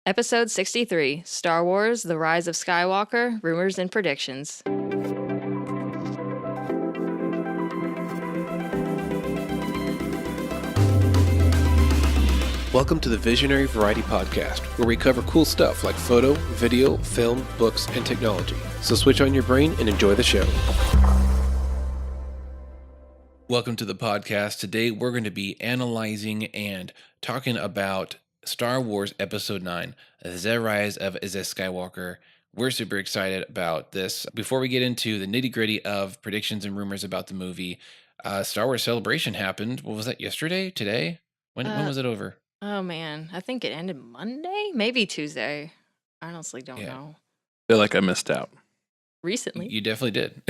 Episode 63, Star Wars, The Rise of Skywalker, Rumors and Predictions. Welcome to the Visionary Variety Podcast, where we cover cool stuff like photo, video, film, books, and technology. So switch on your brain and enjoy the show. Welcome to the podcast. Today we're going to be analyzing and talking about Star Wars Episode 9, The Rise of Skywalker. We're super excited about this. Before we get into the nitty-gritty of predictions and rumors about the movie, Star Wars Celebration happened. What was that, yesterday? Today? When was it over? Oh man, I think it ended Monday? Maybe Tuesday. I honestly don't Yeah. know. Feel like I missed out. Recently. You definitely did.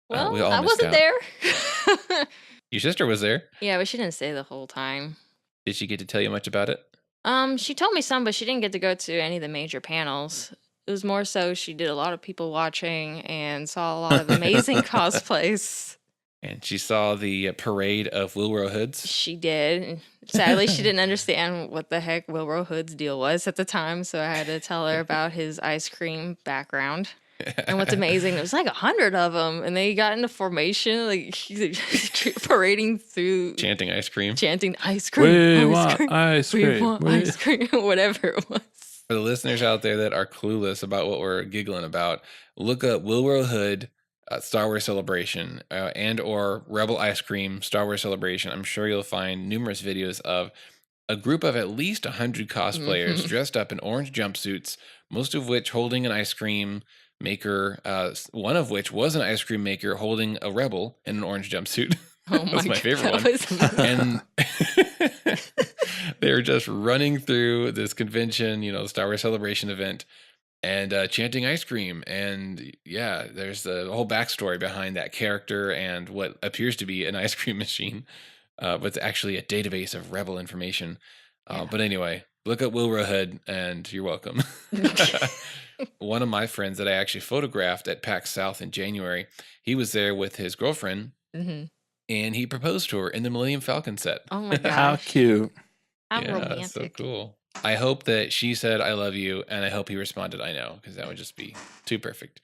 Well, we all I missed wasn't out. there. Your sister was there. Yeah, but she didn't stay the whole time. Did she get to tell you much about it? She told me some, but she didn't get to go to any of the major panels. It was more so she did a lot of people watching and saw a lot of amazing cosplays. And she saw the parade of Wilbur hoods. She did. Sadly, she didn't understand what the heck Wilbur Hood's deal was at the time, so I had to tell her about his ice cream background. And what's amazing, there was like 100 of them, and they got into formation, like parading through, Chanting ice cream. chanting ice cream. We ice want cream, ice we cream. want ice cream, whatever it was. For the listeners out there that are clueless about what we're giggling about, look up Wilbur Hood Star Wars Celebration and or Rebel Ice Cream Star Wars Celebration. I'm sure you'll find numerous videos of a group of at least 100 cosplayers dressed up in orange jumpsuits, most of which holding an ice cream maker, one of which was an ice cream maker holding a rebel in an orange jumpsuit. Oh That's my favorite one. And they were just running through this convention, Star Wars Celebration event, and chanting ice cream. And yeah, there's the whole backstory behind that character and what appears to be an ice cream machine, but it's actually a database of rebel information. But anyway, look up Wilbur Hood and you're welcome. One of my friends that I actually photographed at PAX South in January, he was there with his girlfriend, and he proposed to her in the Millennium Falcon set. Oh my gosh. How cute. How Yeah, romantic. so cool. I hope that she said, "I love you," and I hope he responded, "I know," because that would just be too perfect.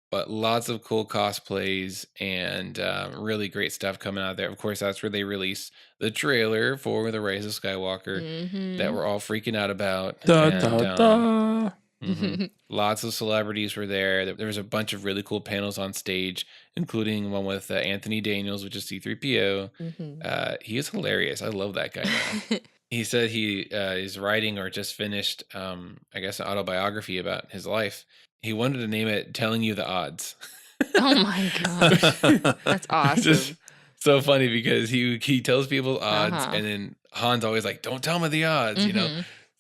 But lots of cool cosplays and really great stuff coming out there. Of course, that's where they released the trailer for The Rise of Skywalker that we're all freaking out about. Da, And, da, da. Lots of celebrities were there. There was a bunch of really cool panels on stage, including one with Anthony Daniels, which is C-3PO. He is hilarious. I love that guy now. He said he is writing or just finished, I guess, an autobiography about his life. He wanted to name it "Telling You the Odds." Oh my gosh. That's awesome. Just so funny because he tells people odds, Uh-huh. and then Han's always like, "Don't tell me the odds,"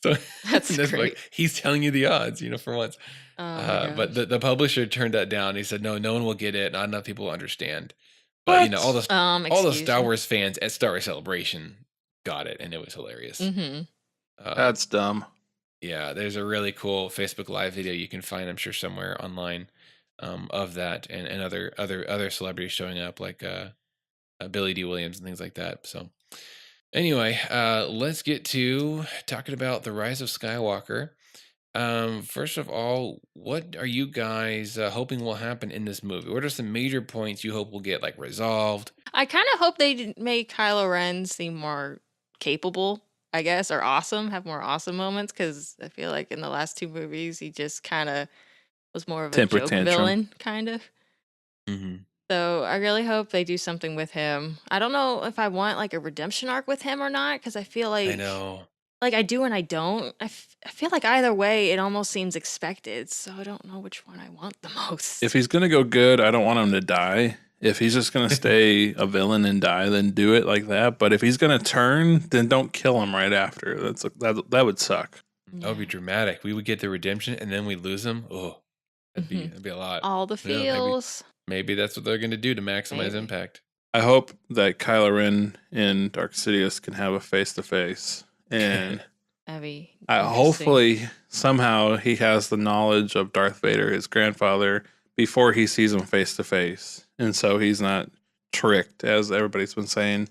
So That's that's great. like he's telling you the odds, for once. Oh my But gosh. the publisher turned that down. He said, no one will get it. Not enough people will understand. But What? all the Excuse Star me. Wars fans at Star Wars Celebration got it, and it was hilarious. That's dumb. Yeah, there's a really cool Facebook Live video you can find, I'm sure, somewhere online of that, and other celebrities showing up, like Billy D. Williams and things like that. So anyway, let's get to talking about The Rise of Skywalker. First of all, what are you guys hoping will happen in this movie? What are some major points you hope will get resolved? I kind of hope they make Kylo Ren seem more capable, I guess, or awesome, have more awesome moments, because I feel like in the last two movies, he just kind of was more of a Temper joke tantrum. villain, kind of. Mm-hmm. So I really hope they do something with him. I don't know if I want a redemption arc with him or not, because I feel like I know. I do and I don't. I feel like either way, it almost seems expected. So I don't know which one I want the most. If he's going to go good, I don't want him to die. If he's just going to stay a villain and die, then do it like that. But if he's going to turn, then don't kill him right after. That would suck. That would be dramatic. We would get the redemption and then we lose him. Oh, that'd be a lot. All the Yeah, feels. Maybe that's what they're going to do to maximize Maybe. impact. I hope that Kylo Ren and Dark Sidious can have a face-to-face. And That'd be interesting. hopefully somehow he has the knowledge of Darth Vader, his grandfather, before he sees him face-to-face. And so he's not tricked, as everybody's been saying.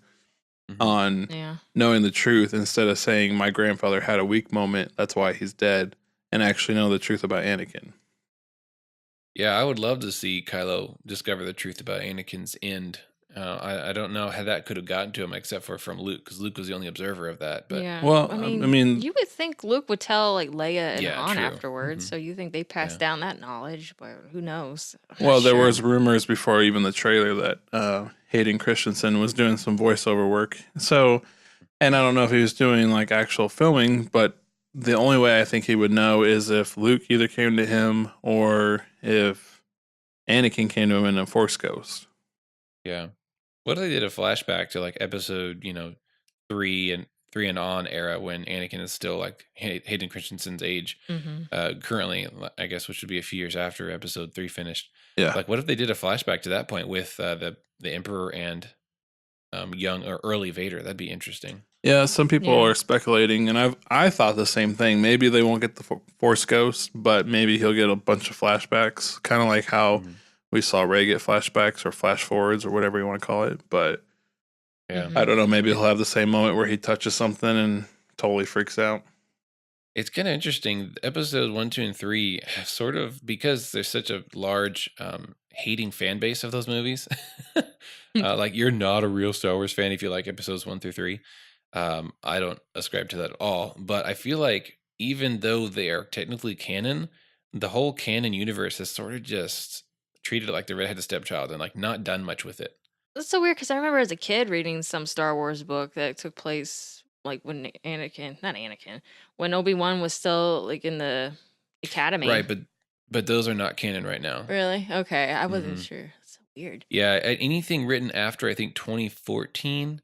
on knowing the truth instead of saying my grandfather had a weak moment, that's why he's dead, and actually know the truth about Anakin. Yeah, I would love to see Kylo discover the truth about Anakin's end. I don't know how that could have gotten to him except for from Luke, because Luke was the only observer of that. But Yeah. Well, I I mean, mean, you would think Luke would tell like Leia and Yeah, Han true. afterwards, Mhm. so you think they passed Yeah. down that knowledge, but who knows? I'm well, not there sure. was rumors before even the trailer that Hayden Christensen was doing some voiceover work. So, and I don't know if he was doing like actual filming, but the only way I think he would know is if Luke either came to him or if Anakin came to him in a Force Ghost. Yeah. What if they did a flashback to like episode, 3 and on era when Anakin is still like Hayden Christensen's age, currently, I guess, which would be a few years after episode 3 finished. Yeah. Like, what if they did a flashback to that point with the Emperor and young or early Vader? That'd be interesting. Yeah, some people Yeah. are speculating, and I thought the same thing. Maybe they won't get the Force Ghost, but maybe he'll get a bunch of flashbacks, kind of like how we saw Rey get flashbacks or flash forwards or whatever you want to call it. But Yeah. I don't know. Maybe he'll have the same moment where he touches something and totally freaks out. It's kind of interesting. Episodes 1, 2, and 3 have sort of, because there's such a large hating fan base of those movies. Like, you're not a real Star Wars fan if you like episodes 1 through 3. I don't ascribe to that at all. But I feel like even though they are technically canon, the whole canon universe has sort of just treated it like the redheaded stepchild and like not done much with it. That's so weird because I remember as a kid reading some Star Wars book that took place like when when Obi-Wan was still like in the academy. Right, but those are not canon right now. Really? Okay, I wasn't sure. That's so weird. Yeah, anything written after I think 2014,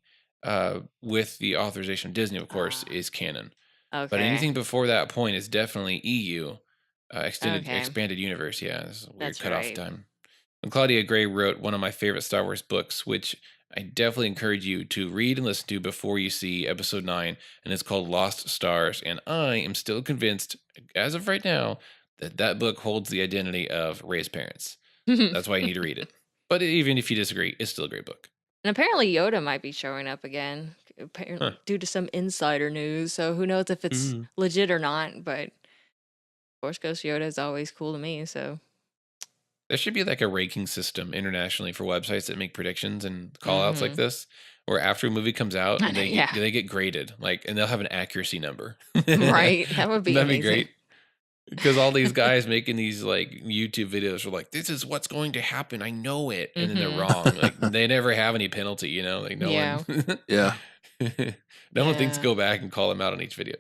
with the authorization of Disney, of course, is canon. Okay. But anything before that point is definitely EU, Okay. expanded universe. Yeah, this is a weird That's cutoff right. time. And Claudia Gray wrote one of my favorite Star Wars books, which I definitely encourage you to read and listen to before you see Episode 9, and it's called Lost Stars. And I am still convinced, as of right now, that that book holds the identity of Rey's parents. That's why you need to read it. But even if you disagree, it's still a great book. And apparently Yoda might be showing up again, apparently due to some insider news. So who knows if it's legit or not? But Force Ghost Yoda is always cool to me. So there should be like a ranking system internationally for websites that make predictions and call outs like this, where after a movie comes out, they get graded, like, and they'll have an accuracy number. Right, that would be That'd amazing. be great. Because all these guys making these like YouTube videos are like, this is what's going to happen. I know it. And then they're wrong. Like, they never have any penalty, like no one. Yeah. No one thinks to go back and call them out on each video.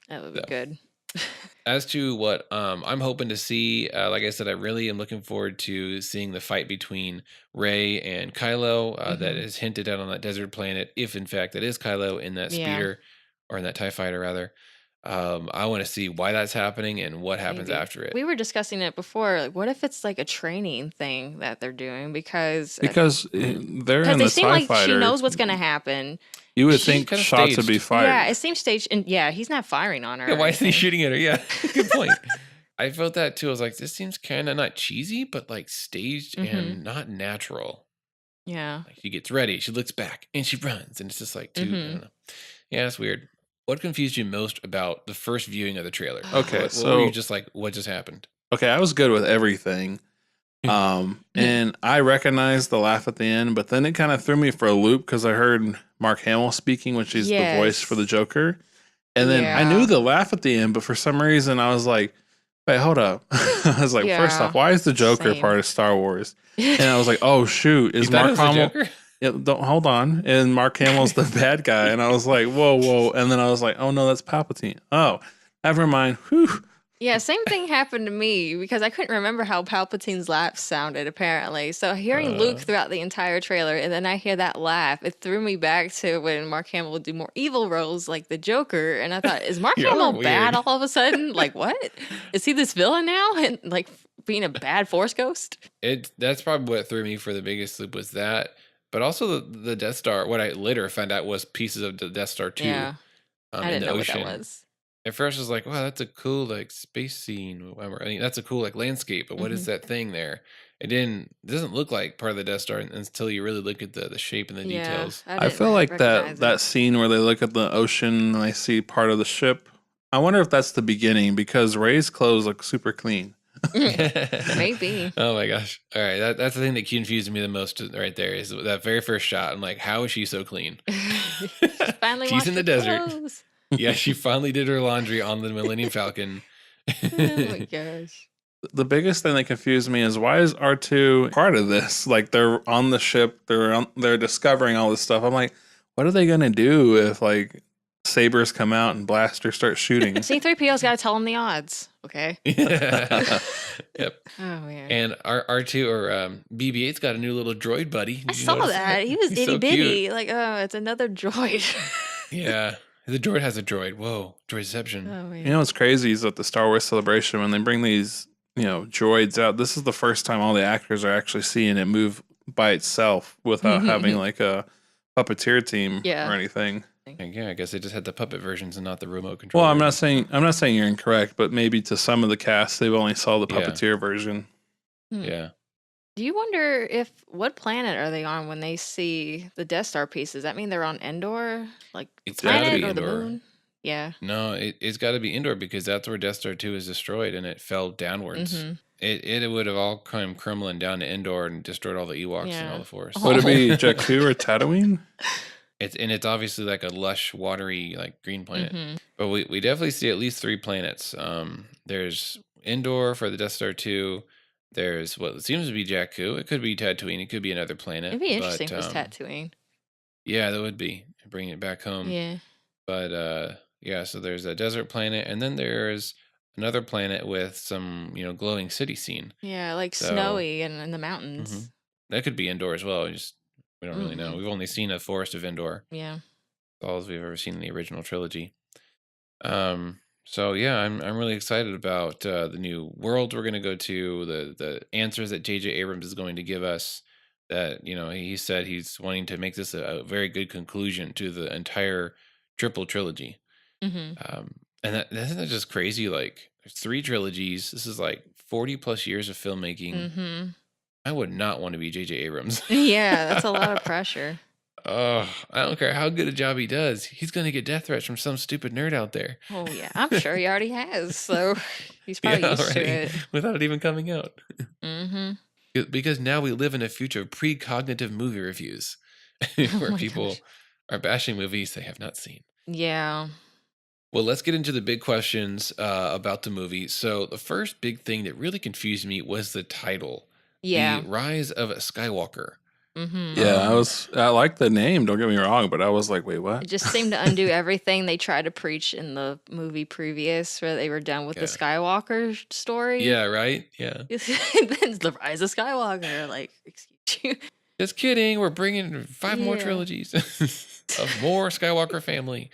That would be good. As to what I'm hoping to see, like I said, I really am looking forward to seeing the fight between Rey and Kylo that is hinted at on that desert planet, if in fact that is Kylo in that speeder, or in that TIE fighter rather. I want to see why that's happening and what happens after it. We were discussing it before. Like, what if it's like a training thing that they're doing? Because they're in the they seem TIE like fighter. she knows what's going to happen. You would think shots would be fired. Yeah, it seems staged. And he's not firing on her. Yeah, why is he shooting at her? Yeah, good point. I felt that too. I was like, this seems kind of not cheesy, but like staged and not natural. Yeah. Like, she gets ready, she looks back, and she runs, and it's just like I don't know. Yeah, it's weird. What confused you most about the first viewing of the trailer? Okay, what so were you just like, what just happened? Okay, I was good with everything. And I recognized the laugh at the end, but then it kind of threw me for a loop because I heard Mark Hamill speaking, which is the voice for the Joker. And then I knew the laugh at the end, but for some reason I was like, wait, hold up. I was like, first off, why is the Joker part of Star Wars? And I was like, oh shoot, is Mark Hamill? Yeah, don't hold on. And Mark Hamill's the bad guy. And I was like, whoa. And then I was like, oh no, that's Palpatine. Oh, never mind. Whew. Yeah, same thing happened to me because I couldn't remember how Palpatine's laugh sounded, apparently. So hearing Luke throughout the entire trailer, and then I hear that laugh, it threw me back to when Mark Hamill would do more evil roles like the Joker. And I thought, is Mark Hamill bad all of a sudden? Like, what? Is he this villain now? And like being a bad Force ghost? That's probably what threw me for the biggest loop was that. But also the Death Star, what I later found out was pieces of the Death Star 2 I didn't in the know ocean. what that was. At first, I was like, wow, that's a cool, like, space scene. I mean, that's a cool, like, landscape. But what is that thing there? It doesn't look like part of the Death Star until you really look at the shape and the Yeah, details. I I didn't feel like recognize that it. scene where they look at the ocean and they see part of the ship. I wonder if that's the beginning because Ray's clothes look super clean. Maybe. Oh my gosh. All right. That's the thing that confused me the most right there is that very first shot. I'm like, how is she so clean? She finally She's in washed the her desert. clothes. Yeah, she finally did her laundry on the Millennium Falcon. Oh my gosh. The biggest thing that confused me is why is R2 part of this? Like they're on the ship, they're discovering all this stuff. I'm like, what are they gonna do if like sabers come out and Blaster starts shooting? C3PO's got to tell him the odds. Okay. Yep. Oh man. And R2 or BB-8's got a new little droid buddy. I Did you saw notice that. He was He's itty so bitty. cute. Like, oh, it's another droid. Yeah. The droid has a droid. Whoa. Droidception. Oh man. You know what's crazy is at the Star Wars Celebration when they bring these, droids out, this is the first time all the actors are actually seeing it move by itself without having like a puppeteer team or anything. Yeah, I guess they just had the puppet versions and not the remote control. Well, I'm not saying you're incorrect, but maybe to some of the cast they've only saw the Yeah. puppeteer version. Yeah. Do you wonder what planet are they on when they see the Death Star pieces? Does that mean they're on Endor? Like the It's gotta planet be or the Endor. moon? Yeah. No, it's got to be Endor because that's where Death Star 2 is destroyed and it fell downwards. Mhm. It would have all come crumbling down to Endor and destroyed all the Ewoks and Yeah. all the Force. Oh. Would it be Jakku or Tatooine? It's obviously like a lush, watery, like green planet. Mhm. But we definitely see at least 3 planets. There's Endor for the Death Star 2. There's what seems to be Jakku. It could be Tatooine. It could be another planet. It'd be interesting but, if it's Tatooine. Yeah, that would be bringing it back home. Yeah. But yeah, so there's a desert planet, and then there's another planet with some glowing city scene. Yeah, like So snowy and in the mountains. that could be Endor as well. We don't really know. Mhm. We've only seen a forest of Endor. Yeah. That's all we've ever seen in the original trilogy. So yeah, I'm really excited about the new world we're going to go to, the answers that J.J. Abrams is going to give us. That he said he's wanting to make this a very good conclusion to the entire triple trilogy. Mhm. And isn't that just crazy? Like there's 3 trilogies. This is like 40 plus years of filmmaking. Mhm. I would not want to be J.J. Abrams. Yeah, that's a lot of pressure. Oh, I don't care how good a job he does. He's going to get death threats from some stupid nerd out there. Oh yeah, I'm sure he already has. So he's probably used to it. Without it even coming out. Mhm. Because now we live in a future of precognitive movie reviews where my people gosh. are bashing movies they have not seen. Yeah. Well, let's get into the big questions about the movie. So the first big thing that really confused me was the title, Yeah. The Rise of Skywalker. Mhm. Yeah, I like the name, don't get me wrong, but I was like, wait, what? It just seemed to undo everything they tried to preach in the movie previous, where they were done with the Yeah. Skywalker story. Yeah, right? Yeah. And then the Rise of Skywalker. Like, excuse you. Just kidding. We're bringing 5 more Yeah. trilogies of more Skywalker family.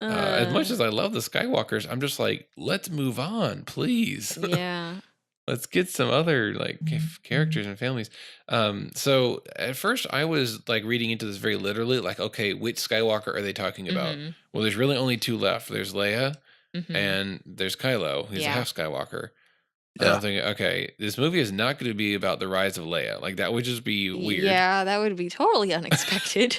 As much as I love the Skywalkers, I'm just like, let's move on, please. Yeah. Let's get some other characters and families. So at first I was like reading into this very literally, like, okay, which Skywalker are they talking about? Mhm. Well, there's really only 2 left. There's Leia Mhm. and there's Kylo, who's a Yeah. half Skywalker. And Yeah. I'm thinking, okay, this movie is not going to be about the rise of Leia. Like that would just be weird. Yeah, that would be totally unexpected.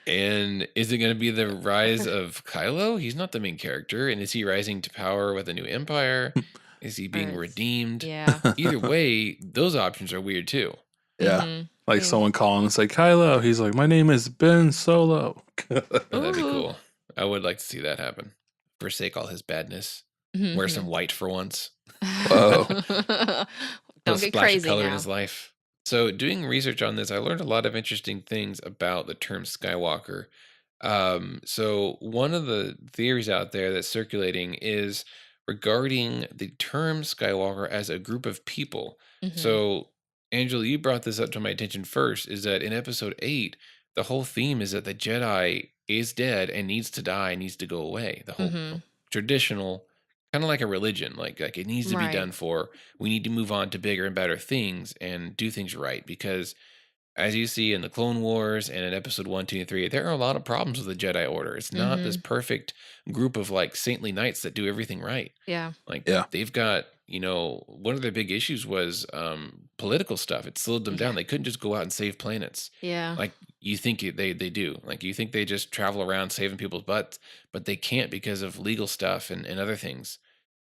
And is it going to be the rise of Kylo? He's not the main character. And is he rising to power with a new empire? Is he being Or- redeemed? Yeah. Either way, those options are weird too. Yeah. Mhm. Like Yeah. someone calling and say, Kylo. He's like, my name is Ben Solo. That'd be Ooh. cool. I would like to see that happen. Forsake all his badness. Mhm. Wear some white for once. Whoa. Don't A get splash of crazy color in now. his life. So, doing research on this, I learned a lot of interesting things about the term Skywalker. So, one of the theories out there that's circulating is regarding the term Skywalker as a group of people. Mhm. So, Angela, you brought this up to my attention first. Is that in episode 8, the whole theme is that the Jedi is dead and needs to die, needs to go away. The whole Mhm. traditional, kind of like a religion, like it needs to be Right. done for. We need to move on to bigger and better things and do things right because, as you see in the Clone Wars and in episode 1, 2, and 3, there are a lot of problems with the Jedi Order. It's not this perfect group of like saintly knights that do everything right. Yeah. Like Yeah. they've got one of their big issues was political stuff. It slowed them down. They couldn't just go out and save planets. Yeah. Like you think they do. Like you think they just travel around saving people's butts, but they can't because of legal stuff and other things.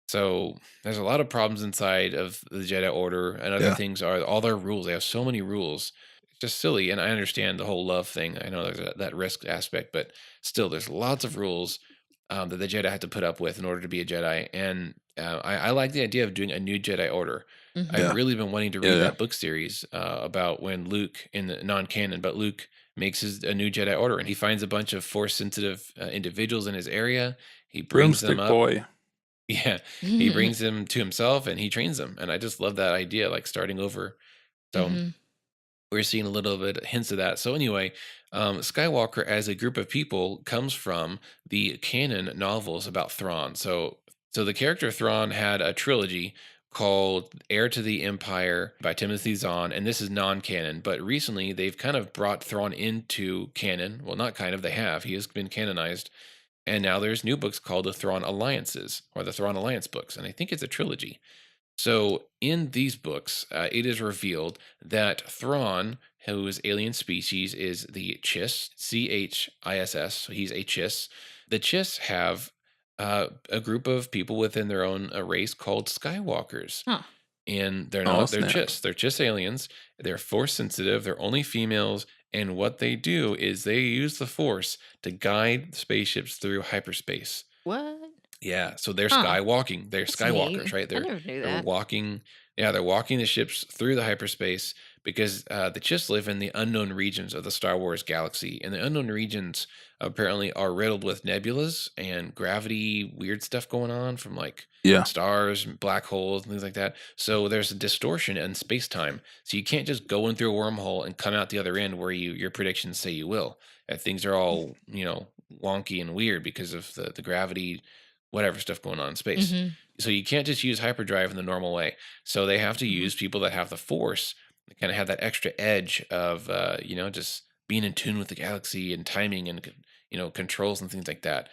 So there's a lot of problems inside of the Jedi Order, and other Yeah. things are all their rules. They have so many rules. It's just silly. And I understand the whole love thing. I know there's that risk aspect, but still, there's lots of rules that the Jedi have to put up with in order to be a Jedi. And I like the idea of doing a new Jedi Order. Mhm. I've Yeah. really been wanting to read Yeah. that book series about when Luke, in the non-canon, but Luke makes a new Jedi Order, and he finds a bunch of Force-sensitive individuals in his area. He brings them Broomstick up. boy. Yeah, he brings them to himself and he trains them. And I just love that idea, like starting over. So Mhm. we're seeing a little bit hints of that. So anyway, Skywalker as a group of people comes from the canon novels about Thrawn. So the character Thrawn had a trilogy called Heir to the Empire by Timothy Zahn, and this is non-canon. But recently they've kind of brought Thrawn into canon. Well, not kind of, they have. He has been canonized. And now there's new books called the Thrawn Alliances, or the Thrawn Alliance books, and I think it's a trilogy. So in these books, it is revealed that Thrawn, whose alien species is the Chiss, Chiss, so he's a Chiss. The Chiss have a group of people within their own race called Skywalkers. Huh. And they're Oh, not, they're snap. Chiss. They're Chiss aliens. They're Force sensitive. They're only females. And what they do is they use the Force to guide spaceships through hyperspace. What? Yeah, so they're Huh. skywalking. They're That's Skywalkers, neat. right? I never knew They're that. walking. Yeah, they're walking the ships through the hyperspace because the Chiss live in the unknown regions of the Star Wars galaxy, and the unknown regions apparently are riddled with nebulas and gravity, weird stuff going on from like Yeah. stars and black holes and things like that. So there's a distortion in space time. So you can't just go in through a wormhole and come out the other end where your predictions say you will. Things are all wonky and weird because of the gravity, whatever stuff going on in space. Mhm. So you can't just use hyperdrive in the normal way. So they have to Mhm. use people that have the Force, that kind of have that extra edge of just being in tune with the galaxy and timing and controls and things like that.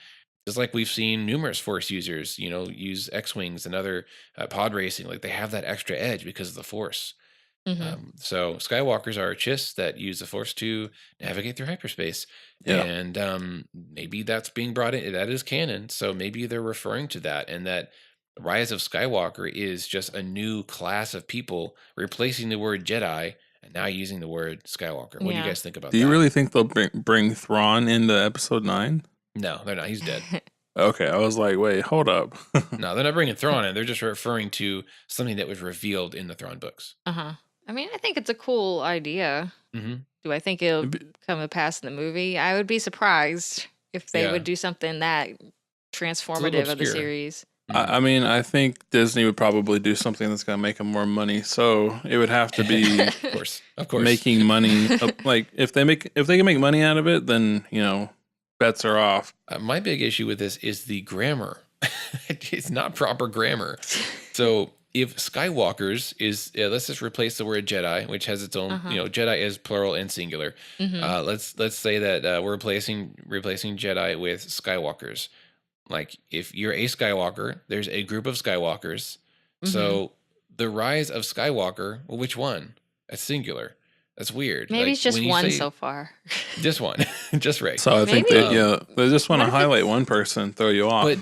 Just like we've seen numerous Force users, use X-wings and other pod racing, like they have that extra edge because of the Force. Mhm. So Skywalkers are Chiss that use the Force to navigate through hyperspace. Yeah. And maybe that's being brought in. That is canon. So maybe they're referring to that, and that Rise of Skywalker is just a new class of people replacing the word Jedi and now using the word Skywalker. What do you Yeah. guys think about Do you that? really think they'll bring Thrawn into episode 9? No, they're not. He's dead. Okay, I was like, wait, hold up. No, they're not bringing Thrawn in. They're just referring to something that was revealed in the Thrawn books. Uh-huh. I mean, I think it's a cool idea. Mm-hmm. Do I think it'll It'd be- come to pass in the movie? I would be surprised if they Yeah. would do something that transformative of the obscure. series. I mean, I think Disney would probably do something that's going to make them more money. So it would have to be Of course. making money. Like if they can make money out of it, then bets are off. My big issue with this is the grammar. It's not proper grammar. So if Skywalkers is, let's just replace the word Jedi, which has its own, Jedi is plural and singular. Mhm. Let's say that we're replacing Jedi with Skywalkers. Like if you're a Skywalker, there's a group of Skywalkers. So the Rise of Skywalker, well, which one? That's singular. That's weird. Maybe Like, it's just when you one say- so far. Just one, just right. So I think Maybe. they just want What to if highlight it's- one person, throw you off. But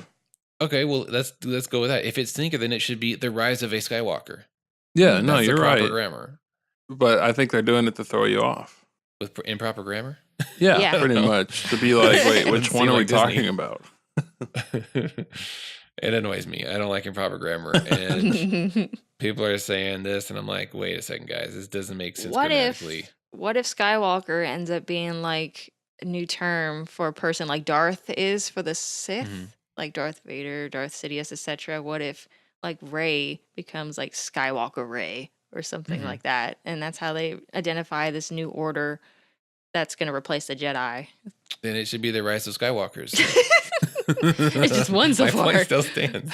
okay, well let's go with that. If it's singular, then it should be the Rise of a Skywalker. yeah, no, That's you're the proper right. grammar. But I think they're doing it to throw you off. With improper grammar. Yeah, Yeah. pretty much. To be like, wait, which Doesn't one seem are we like Disney. talking about? It annoys me. I don't like improper grammar, and people are saying this, and I'm like, wait a second, guys, this doesn't make sense What if grammatically. Skywalker ends up being like a new term for a person like Darth is for the Sith, Mhm. like Darth Vader, Darth Sidious, etc. What if like Rey becomes like Skywalker Rey or something Mhm. like that, and that's how they identify this new order that's going to replace the Jedi. Then it should be the Rise of Skywalkers. It's just one so My far. point still stands.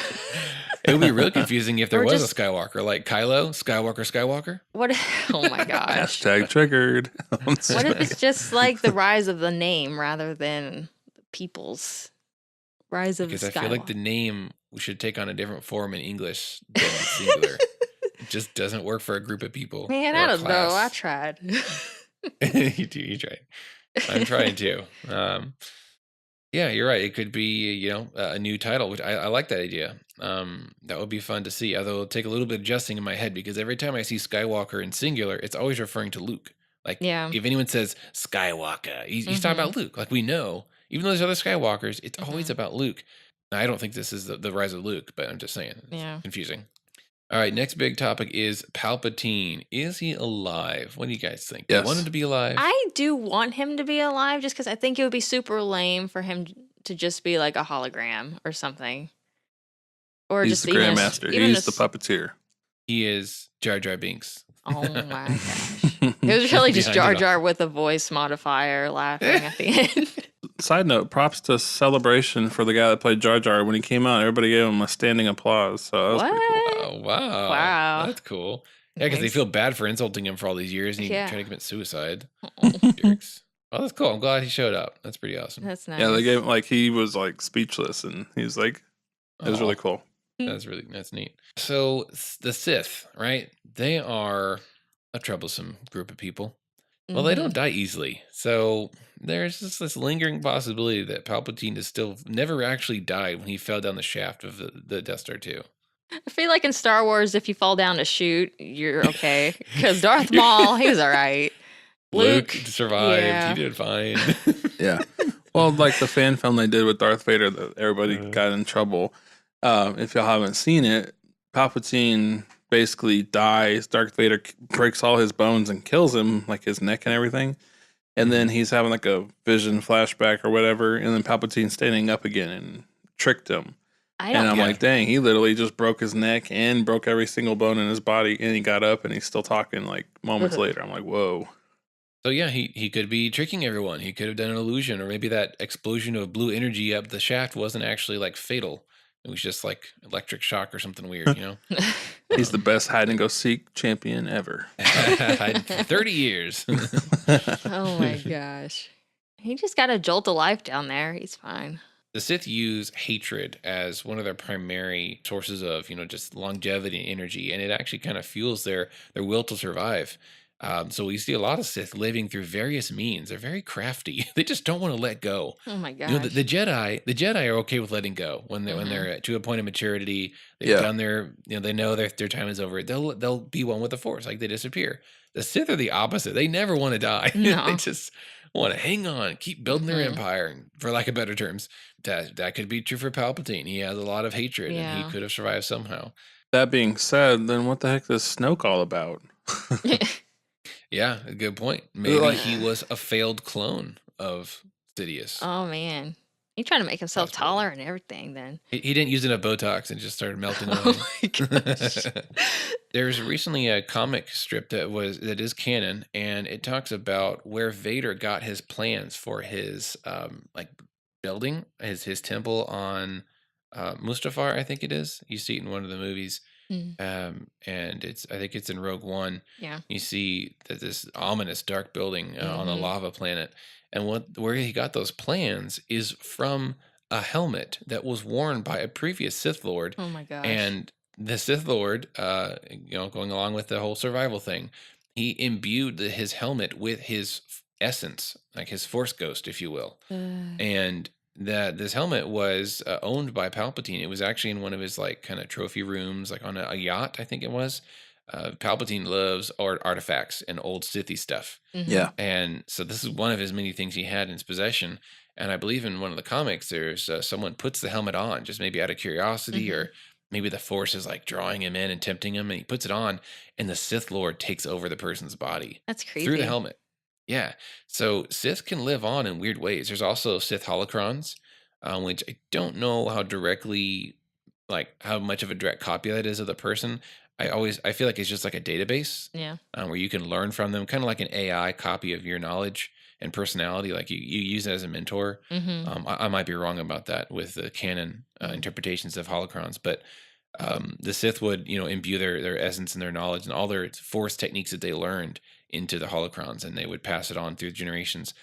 It would be real confusing if there Or was just- a Skywalker, like Kylo, Skywalker. What? Oh my gosh! Hashtag triggered. What if it's just like the rise of the name rather than the people's Rise of Because I feel like Skywalker. the name should take on a different form in English than singular. It just doesn't work for a group of people. Man, or I a don't know. I class. tried. You tried. I'm trying to. Yeah, you're right. It could be, a new title, which I like that idea. That would be fun to see. Although it'll take a little bit of adjusting in my head because every time I see Skywalker in singular, it's always referring to Luke. Like Yeah. if anyone says Skywalker, he's talking about Luke. Like we know, even though there's other Skywalkers, it's always about Luke. I don't think this is the rise of Luke, but I'm just saying. It's confusing. All right, next big topic is Palpatine. Is he alive? What do you guys think? Do you want him to be alive? I do want him to be alive just because I think it would be super lame for him to just be like a hologram or something. Or He's just the Grandmaster. He's the puppeteer. He is Jar Jar Binks. Oh my gosh. It was really just Jar Jar with a voice modifier laughing at the end. Side note, props to Celebration for the guy that played Jar Jar. When he came out, everybody gave him a standing applause. So that was pretty cool. Oh, wow. Wow. That's cool. Yeah, because they feel bad for insulting him for all these years and he tried to commit suicide. Jerks. Oh, that's cool. I'm glad he showed up. That's pretty awesome. That's nice. Yeah, they gave him, he was speechless and he was like, it was really cool. That's neat. So the Sith, right? They are a troublesome group of people. Well, they don't die easily. So there's just this lingering possibility that Palpatine is still never actually died when he fell down the shaft of the Death Star 2. I feel like in Star Wars, if you fall down a chute, you're okay. Because Darth Maul, he was all right. Luke survived. He did fine. Yeah. Well, like the fan film they did with Darth Vader, that everybody got in trouble. If y'all haven't seen it, Palpatine basically dies. Darth Vader breaks all his bones and kills him, like his neck and everything. And then he's having like a vision flashback or whatever. And then Palpatine's standing up again and tricked him. I'm like, dang, he literally just broke his neck and broke every single bone in his body. And he got up and he's still talking like moments later. I'm like, whoa. So yeah, he could be tricking everyone. He could have done an illusion, or maybe that explosion of blue energy up the shaft wasn't actually like fatal. It was just like electric shock or something weird, He's the best hide and go seek champion ever. 30 years. Oh my gosh. He just got a jolt of life down there. He's fine. The Sith use hatred as one of their primary sources of, just longevity and energy, and it actually kind of fuels their will to survive. So we see a lot of Sith living through various means. They're very crafty. They just don't want to let go. Oh my gosh. The Jedi are okay with letting go when they're to a point of maturity. They've done their, they know their time is over. They'll be one with the Force, like they disappear. The Sith are the opposite. They never want to die. No. They just want to hang on, keep building their empire, for lack of better terms. That could be true for Palpatine. He has a lot of hatred, and he could have survived somehow. That being said, then what the heck is Snoke all about? Yeah, a good point. Maybe he was a failed clone of Sidious. Oh man, he trying to make himself taller and everything. Then he didn't use enough Botox and just started melting away. Oh my gosh. There's recently a comic strip that is canon, and it talks about where Vader got his plans for his building his temple on Mustafar, I think it is. You see it in one of the movies. And I think it's in Rogue One. Yeah. You see that this ominous dark building on a lava planet, and where he got those plans is from a helmet that was worn by a previous Sith Lord. Oh my gosh. And the Sith Lord, going along with the whole survival thing, he imbued his helmet with his essence, like his Force ghost, if you will, and that this helmet was owned by Palpatine. It was actually in one of his kind of trophy rooms, like on a yacht, I think it was. Palpatine loves artifacts and old Sithy stuff. Yeah. And so this is one of his many things he had in his possession. And I believe in one of the comics, there's someone puts the helmet on, just maybe out of curiosity, or maybe the Force is drawing him in and tempting him, and he puts it on, and the Sith Lord takes over the person's body. That's creepy. Through the helmet. Yeah. So Sith can live on in weird ways. There's also Sith holocrons, which I don't know how directly, how much of a direct copy that is of the person. I feel like it's just like a database. Yeah. Where you can learn from them, kind of like an AI copy of your knowledge and personality. Like you use it as a mentor. I might be wrong about that with the canon interpretations of holocrons, but the Sith would, imbue their essence and their knowledge and all their Force techniques that they learned into the holocrons, and they would pass it on through generations.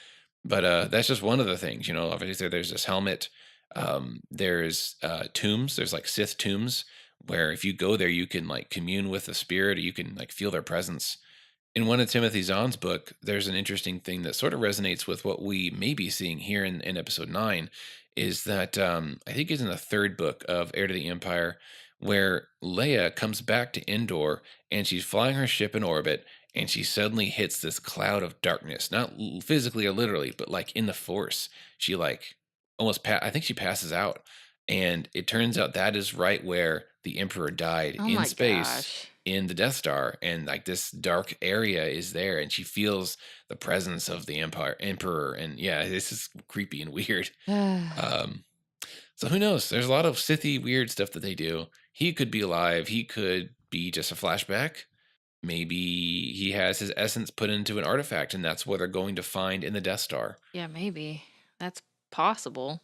But that's just one of the things, obviously there's this helmet. There's tombs. There's like Sith tombs where if you go there, you can like commune with the spirit, or you can like feel their presence. In one of Timothy Zahn's book, there's an interesting thing that sort of resonates with what we may be seeing here in episode 9, is that I think it's in the third book of Heir to the Empire, where Leia comes back to Endor and she's flying her ship in orbit, and she suddenly hits this cloud of darkness, not physically or literally, but like in the Force. She like I think she passes out. And it turns out that is right where the Emperor died Oh in my space gosh. in the Death Star, and like this dark area is there, and she feels the presence of the Emperor, and yeah, this is creepy and weird. Um, so who knows? There's a lot of Sithy weird stuff that they do. He could be alive. He could be just a flashback. Maybe he has his essence put into an artifact, and that's what they're going to find in the Death Star. Yeah, maybe. That's possible.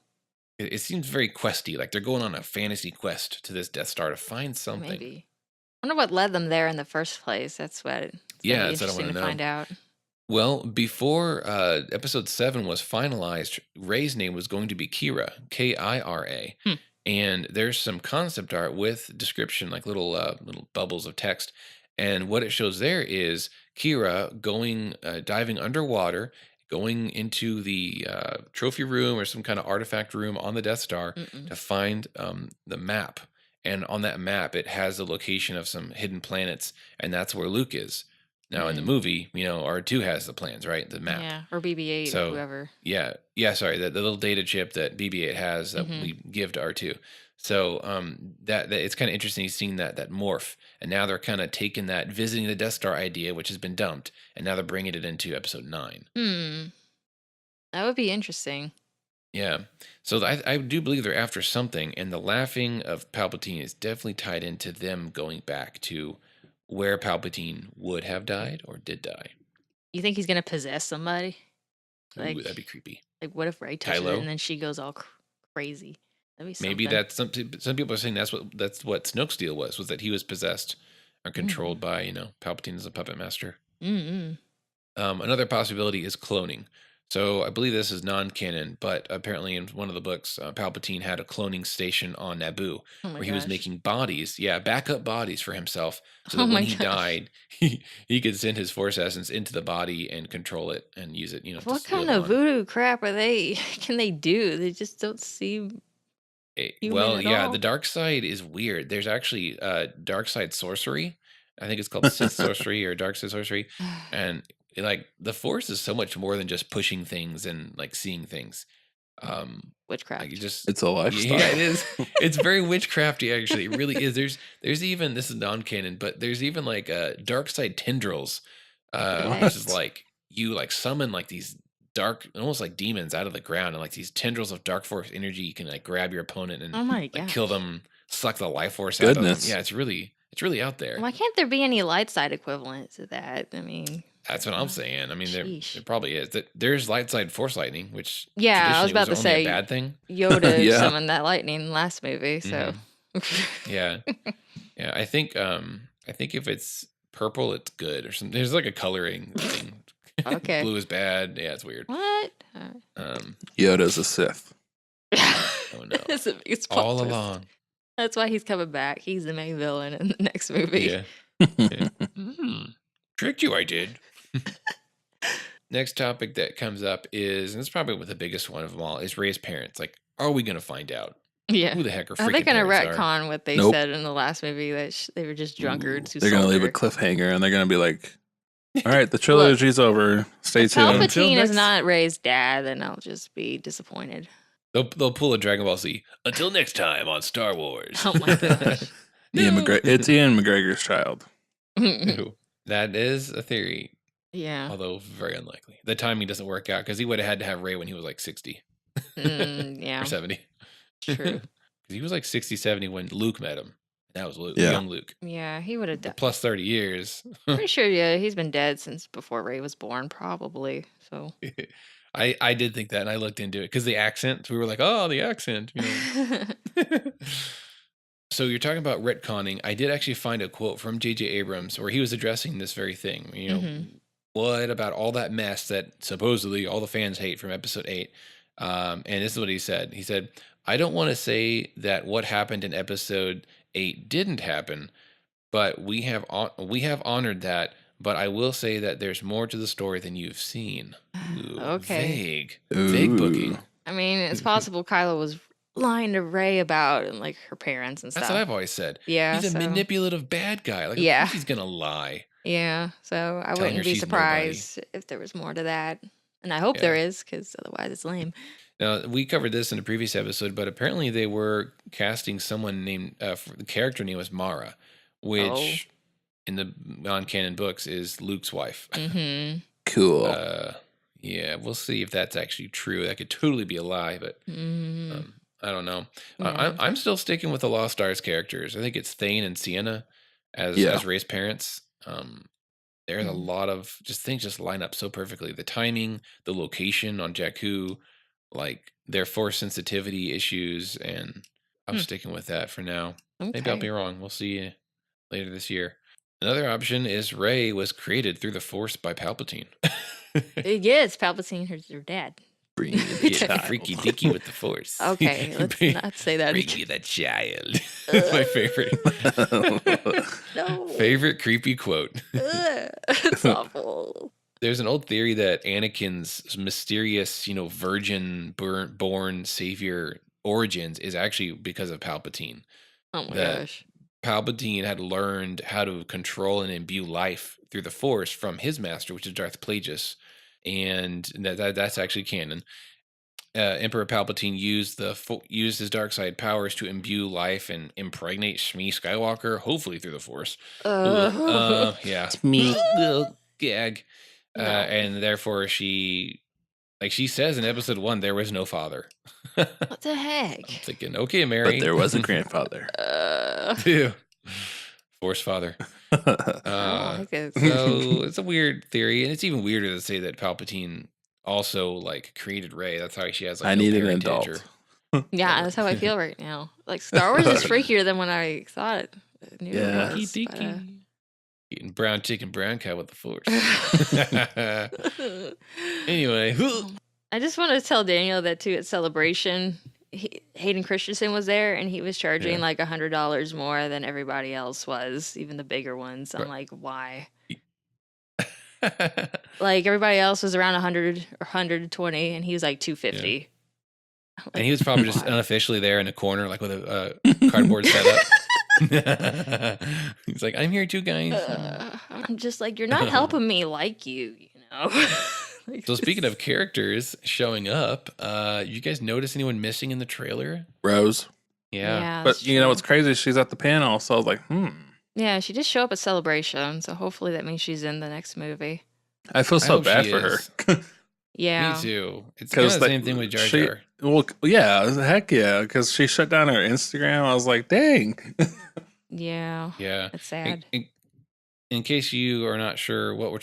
It seems very questy, like they're going on a fantasy quest to this Death Star to find something. Maybe. I wonder what led them there in the first place. That's what it's Yeah, gonna be that's what I interesting want to to find know. out. Well, before episode 7 was finalized, Rey's name was going to be Kira, Kira. Hmm. And there's some concept art with description, like little bubbles of text. And what it shows there is Kira going diving underwater, going into the trophy room or some kind of artifact room on the Death Star Mm-mm. to find the map. And on that map, it has the location of some hidden planets, and that's where Luke is. Now, in the movie, R2 has the plans, right? The map. Yeah, or BB-8 or So, whoever. yeah, sorry, the little data chip that BB-8 has that we give to R2. So, that it's kind of interesting seeing that morph, and now they're kind of taking that visiting the Death Star idea, which has been dumped, and now they're bringing it into episode 9. That would be interesting. Yeah. So I do believe they're after something, and the laughing of Palpatine is definitely tied into them going back to where Palpatine would have died or did die. You think he's gonna possess somebody? Ooh, Like, that'd be creepy. like what if Rey touches Kylo? it and then she goes all crazy? That'd be something. Maybe that's some people are saying that's what Snoke's deal was that he was possessed or controlled by Palpatine as a puppet master. Another possibility is cloning. So I believe this is non-canon, but apparently in one of the books, Palpatine had a cloning station on Naboo where he was making bodies, backup bodies for himself, so that when he died, he could send his Force essence into the body and control it and use it. What kind of voodoo crap are they? Can they do? They just don't seem. Well, yeah, all? the dark side is weird. There's actually dark side sorcery. I think it's called Sith sorcery or dark side sorcery, and like the Force is so much more than just pushing things and like seeing things. Witchcraft. Like it's a lifestyle. Yeah, it is. It's very witchcrafty, actually. It really is. There's even, this is non-canon, but there's even like dark side tendrils, which is like you like summon like these dark, almost like demons out of the ground, and like these tendrils of dark force energy. You can like grab your opponent and like kill them, suck the life force out of them. Yeah, it's really out there. Why can't there be any light side equivalent to that? I mean, that's what I'm saying. I mean, there probably is. There's light side force lightning, which I was about to say a bad thing. Yoda summoned that lightning in the last movie, so yeah. I think if it's purple, it's good or something. There's like a coloring thing. Okay, blue is bad. Yeah, it's weird. What? Yoda's a Sith. Oh no! it's all along. That's why he's coming back. He's the main villain in the next movie. Yeah. Tricked you, I did. Next topic that comes up is, and it's probably the biggest one of them all, is Rey's parents. Like, are we going to find out? Yeah. Who the heck are freaking Are they going to parents retcon what they said in the last movie that they were just drunkards? They're going to leave a cliffhanger, and they're going to be like, all right, the trilogy's over. Stay tuned. If Palpatine is not Rey's dad, then I'll just be disappointed. They'll pull a Dragon Ball Z. Until next time on Star Wars. Oh my gosh. It's Ian McGregor's child. That is a theory. Yeah. Although very unlikely. The timing doesn't work out because he would have had to have Rey when he was like 60. Yeah. Or 70. True. Because he was like 60, 70 when Luke met him. That was Luke. Yeah. Young Luke. Yeah, he would have died. Plus 30 years. Pretty sure, he's been dead since before Rey was born, probably. So I did think that, and I looked into it because the accent. We were like, oh, the accent. So you're talking about retconning. I did actually find a quote from J.J. Abrams where he was addressing this very thing. What about all that mess that supposedly all the fans hate from episode 8? And this is what he said. He said, I don't want to say that what happened in episode 8 didn't happen, but we have honored that. But I will say that there's more to the story than you've seen. Ooh, Okay. vague booking. I mean, it's possible Kylo was lying to Rey about and like her parents and stuff. That's what I've always said. Yeah, he's a manipulative bad guy. Like, of course he's gonna lie. Yeah, so I Telling her wouldn't be she's surprised if there was more to that, and I hope there is, because otherwise it's lame. Now, we covered this in a previous episode, but apparently they were casting someone named, the character name was Mara, which in the non-canon books is Luke's wife. Mm-hmm. Cool. Yeah, we'll see if that's actually true. That could totally be a lie, but I don't know. Yeah. I'm still sticking with the Lost Stars characters. I think it's Thane and Sienna as Rey's parents. There's a lot of things just line up so perfectly. The timing, the location on Jakku, like their force sensitivity issues, and I'm sticking with that for now. Okay. Maybe I'll be wrong. We'll see later this year. Another option is Rey was created through the Force by Palpatine. Yes, Palpatine is your dad. Freaky dicky with the Force. Okay, let's not say that Freaky the child. That's my favorite. No. Favorite creepy quote. It's awful. There's an old theory that Anakin's mysterious, virgin born savior origins is actually because of Palpatine. Oh my gosh. Palpatine had learned how to control and imbue life through the Force from his master, which is Darth Plagueis, and that's actually canon. Emperor Palpatine used his dark side powers to imbue life and impregnate Shmi Skywalker, hopefully through the Force. Yeah, It's me. Gag. No. And therefore she says in episode 1, there was no father. What the heck? I'm thinking, okay, Mary. But there was a grandfather. Ew. Force father. So it's a weird theory, and it's even weirder to say that Palpatine also created Rey. That's how she has I need an adult. Yeah, that's how I feel right now. Like Star Wars is freakier than when I thought it. Yeah. Was, but, eating brown chicken, brown cow with the Force. Anyway, I just want to tell Daniel that too at Celebration, Hayden Christensen was there and he was charging like $100 more than everybody else was, even the bigger ones. I'm like, why? Like everybody else was around 100 or 120 and he was like 250. Yeah. And he was probably just unofficially there in a corner, like with a cardboard setup. He's like, I'm here too, guys. I'm just like, you're not helping me like you know. So speaking of characters showing up, you guys notice anyone missing in the trailer? Rose. Yeah. But you know what's crazy? She's at the panel, so I was like, Yeah, she did show up at Celebration, so hopefully that means she's in the next movie. I feel so bad for her. Yeah. Me too. It's kind of the same thing with Jar Jar. Well, yeah, heck yeah, because she shut down her Instagram. I was like, dang. Yeah. Yeah. It's sad. In case you are not sure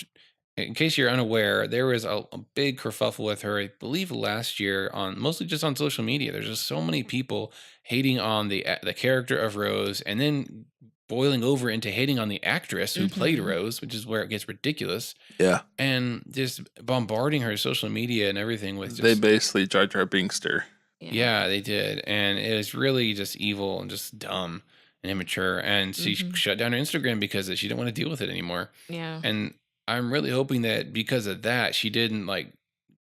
in case you're unaware, there was a big kerfuffle with her, I believe last year, mostly just on social media. There's just so many people hating on the character of Rose, and then boiling over into hating on the actress who played Rose, which is where it gets ridiculous. Yeah. And just bombarding her social media and everything with they basically Jar Jar Binkster. Yeah, they did. And it was really just evil and just dumb and immature. And she shut down her Instagram because she didn't want to deal with it anymore. Yeah. And I'm really hoping that because of that, she didn't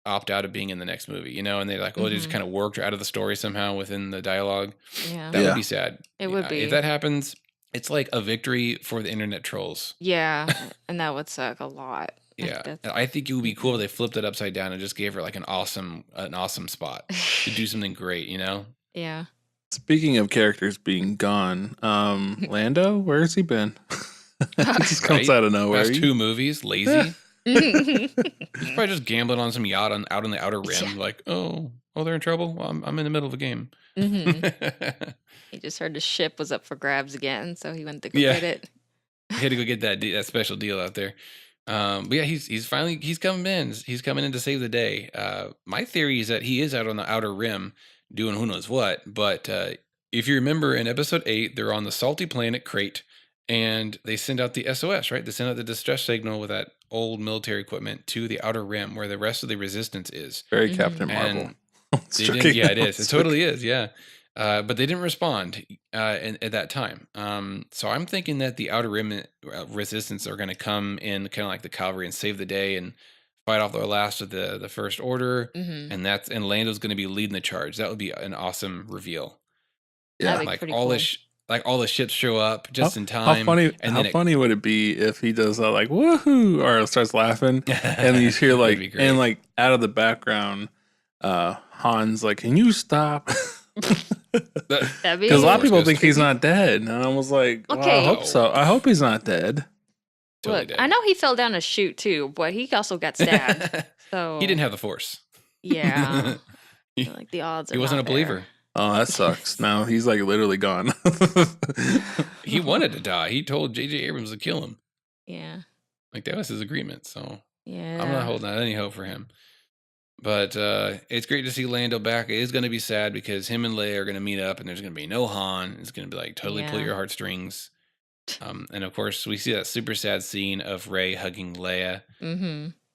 opt out of being in the next movie, and they they just kind of worked her out of the story somehow within the dialogue. Yeah. That would be sad. It would be. If that happens, it's like a victory for the internet trolls. Yeah. And that would suck a lot. Yeah. I think it would be cool if they flipped it upside down and just gave her an awesome spot to do something great, Yeah. Speaking of characters being gone, Lando, where has he been? He just comes out of nowhere. Past 2 movies, lazy. He's probably just gambling on some yacht out on the outer rim. Like, oh, they're in trouble. Well, I'm in the middle of a game. He just heard the ship was up for grabs again, so he went to go get it. He had to go get that special deal out there. But yeah, he's coming in. He's coming in to save the day. My theory is that he is out on the outer rim doing who knows what. But if you remember in episode 8, they're on the salty planet Crate. And they send out the SOS, right? They send out the distress signal with that old military equipment to the outer rim where the rest of the resistance is. Very Captain Marvel. Yeah, it is. It totally is. Yeah. But they didn't respond at that time. So I'm thinking that the Outer Rim resistance are going to come in kind of like the cavalry and save the day and fight off the last of the First Order. And Lando's going to be leading the charge. That would be an awesome reveal. Yeah, like all cool. all the ships show up just in time. How funny would it be if he does that like woohoo or starts laughing and you hear like and like out of the background, Han's like, "Can you stop?" Because a lot of people think he's not dead, and I was like, well, I hope so. I hope he's not dead. Look, I know he fell down a chute too, but he also got stabbed. So he didn't have the Force. Yeah, like the odds. He wasn't a believer. There. Oh, that sucks. Now he's like literally gone. He wanted to die. He told J.J. Abrams to kill him. Yeah. Like that was his agreement. So yeah, I'm not holding out any hope for him. But it's great to see Lando back. It is going to be sad because him and Leia are going to meet up and there's going to be no Han. It's going to be like totally pull your heartstrings. And of course, we see that super sad scene of Rey hugging Leia.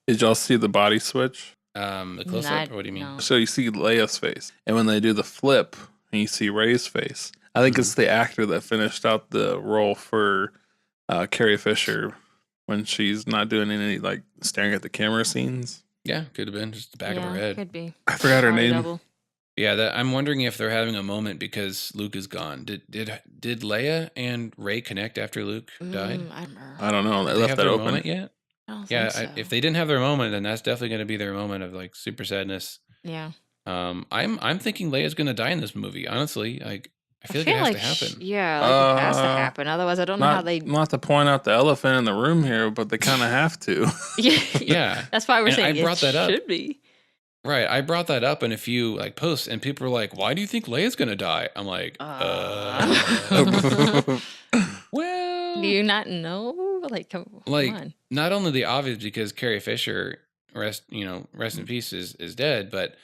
Did y'all see the body switch? The close up, or what do you mean? No. So you see Leia's face, and when they do the flip, and you see Rey's face. I think it's the actor that finished out the role for Carrie Fisher when she's not doing any like staring at the camera scenes. Yeah, could have been just the back of her head. Could be. I forgot her name. Double. Yeah, I'm wondering if they're having a moment because Luke is gone. Did Leia and Rey connect after Luke died? I don't know. They left that open. Moment yet? If they didn't have their moment, then that's definitely going to be their moment of like super sadness. Yeah. I'm thinking Leia's going to die in this movie. Honestly, like I feel like it has to happen. It has to happen. Otherwise, I don't know how they. Not to point out the elephant in the room here, but they kind of have to. Yeah. That's why we're saying I brought that up. Should be. Right, I brought that up in a few like posts, and people were like, "Why do you think Leia's going to die?" I'm like, well, do you not know? Like, come on. Not only the obvious because Carrie Fisher, rest in peace, is dead, but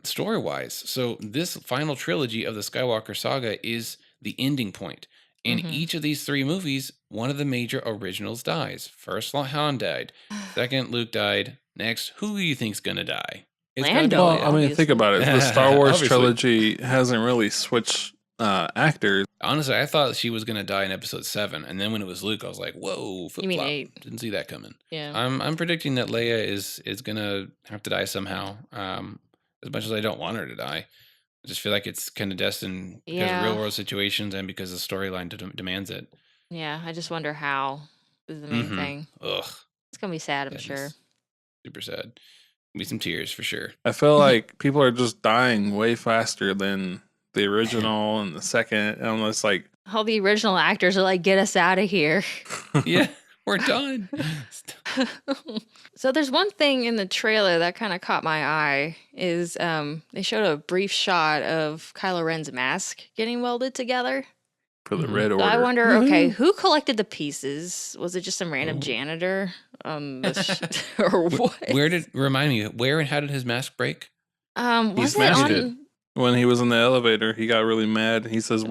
story wise, so this final trilogy of the Skywalker saga is the ending point. In each of these three movies, one of the major originals dies. First, Han died. Second, Luke died. Next, who do you think's gonna die? It's Lando. Well, I mean, think about it. The Star Wars trilogy hasn't really switched actors. Honestly, I thought she was gonna die in Episode 7, and then when it was Luke, I was like, "Whoa, flip flop!" Didn't see that coming. Yeah, I'm predicting that Leia is gonna have to die somehow. As much as I don't want her to die, I just feel like it's kind of destined because of real world situations and because the storyline demands it. Yeah, I just wonder how is the main thing. Ugh, it's gonna be sad. I'm sure. Super sad. Be some tears for sure. I feel like people are just dying way faster than the original and the second. And I'm just like, all the original actors are like, "Get us out of here." Yeah, we're done. So there's one thing in the trailer that kind of caught my eye is they showed a brief shot of Kylo Ren's mask getting welded together. For the Red Order. So I wonder, okay, who collected the pieces? Was it just some random janitor? Or what? Remind me, where and how did his mask break? He smashed it. When he was in the elevator, he got really mad. He says,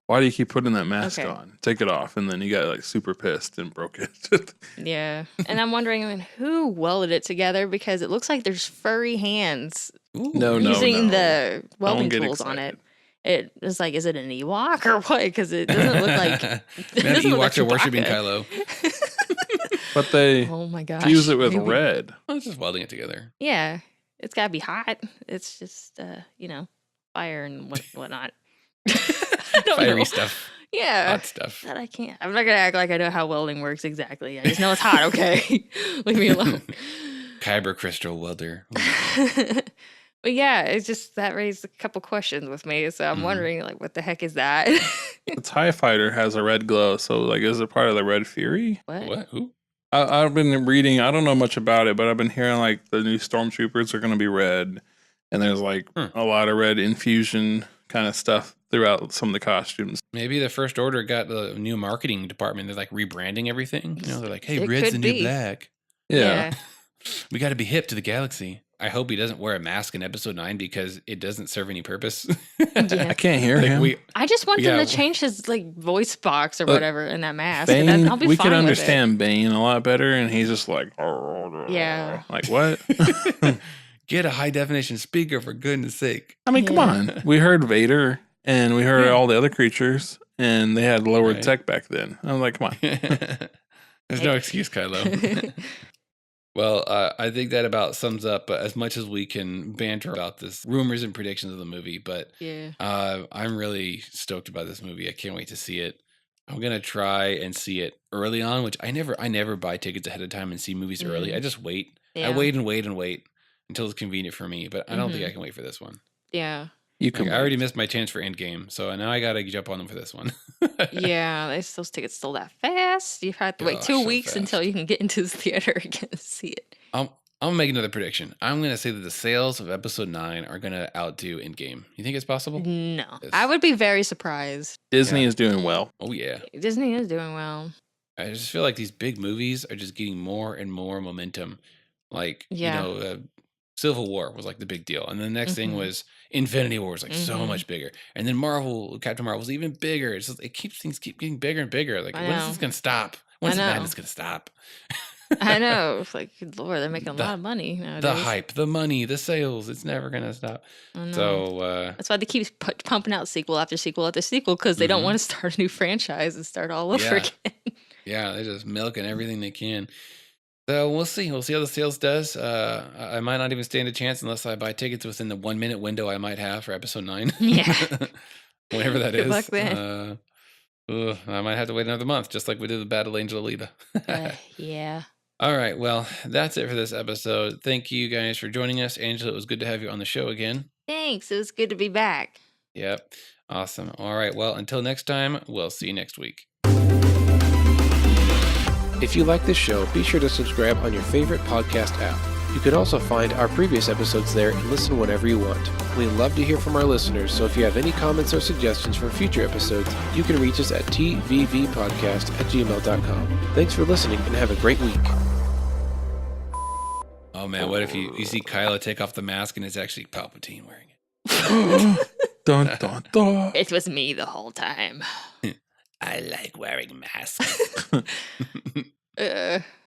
"Why do you keep putting that mask on? Take it off." And then he got like super pissed and broke it. Yeah. And I'm wondering, who welded it together? Because it looks like there's furry hands using the welding tools on it. It was like, is it an Ewok or what? Because it doesn't look like. Ewoks are worshiping Kylo. But they fuse it with red. Well, it's just welding it together. Yeah. It's got to be hot. It's just, fire and whatnot. Fiery stuff. Yeah. Hot stuff. That I can't. I'm not going to act like I know how welding works exactly. I just know it's hot, okay? Leave me alone. Kyber crystal welder. But yeah, it's just that raised a couple questions with me. So I'm wondering, like, what the heck is that? The TIE fighter has a red glow. So, like, is it part of the Red Fury? What? Who? I've been reading. I don't know much about it, but I've been hearing, like, the new Stormtroopers are going to be red. And there's, like, a lot of red infusion kind of stuff throughout some of the costumes. Maybe the First Order got the new marketing department. They're, like, rebranding everything. They're like, hey, it red's the new black. Yeah. We got to be hip to the galaxy. I hope he doesn't wear a mask in Episode 9 because it doesn't serve any purpose. I can't hear him. I just want them to change his like voice box or whatever in that mask. Bane, and I'll be we fine could understand Bane a lot better, and he's just like, yeah, like what? Get a high definition speaker for goodness sake. I mean, come on. We heard Vader and we heard all the other creatures, and they had lowered tech back then. I'm like, come on. There's no excuse, Kylo. Well, I think that about sums up as much as we can banter about this rumors and predictions of the movie. But I'm really stoked about this movie. I can't wait to see it. I'm gonna try and see it early on, which I never buy tickets ahead of time and see movies early. I just wait. I wait and wait and wait until it's convenient for me. But I don't think I can wait for this one. Yeah. You can. I already missed my chance for Endgame, so now I gotta jump on them for this one. Those tickets sold that fast. You have to wait 2 weeks until you can get into the theater again to see it. I'm gonna make another prediction. I'm gonna say that the sales of Episode 9 are gonna outdo Endgame. You think it's possible? No, I would be very surprised. Disney is doing well. Oh yeah, Disney is doing well. I just feel like these big movies are just getting more and more momentum. Like Civil War was like the big deal, and the next thing was Infinity War was like so much bigger, and then Captain Marvel was even bigger. It's just, things keep getting bigger and bigger. Like when is this gonna stop? When's the madness gonna stop? I know. It's like, good Lord, they're making a lot of money nowadays. The hype, the money, the sales, it's never going to stop. So that's why they keep pumping out sequel after sequel after sequel, because they don't want to start a new franchise and start all over again. Yeah, they're just milking everything they can. So we'll see. We'll see how the sales does. I might not even stand a chance unless I buy tickets within the 1 minute window I might have for Episode 9. Yeah. Whenever that is. Good luck then. I might have to wait another month, just like we did with Battle Angel Alita. Yeah. All right. Well, that's it for this episode. Thank you guys for joining us. Angela, it was good to have you on the show again. Thanks. It was good to be back. Yep. Awesome. All right. Well, until next time, we'll see you next week. If you like this show, be sure to subscribe on your favorite podcast app. You can also find our previous episodes there and listen whenever you want. We love to hear from our listeners, so if you have any comments or suggestions for future episodes, you can reach us at tvvpodcast@gmail.com. Thanks for listening and have a great week. Oh man, what if you see Kylo take off the mask and it's actually Palpatine wearing it? Dun, dun, dun. It was me the whole time. I like wearing masks.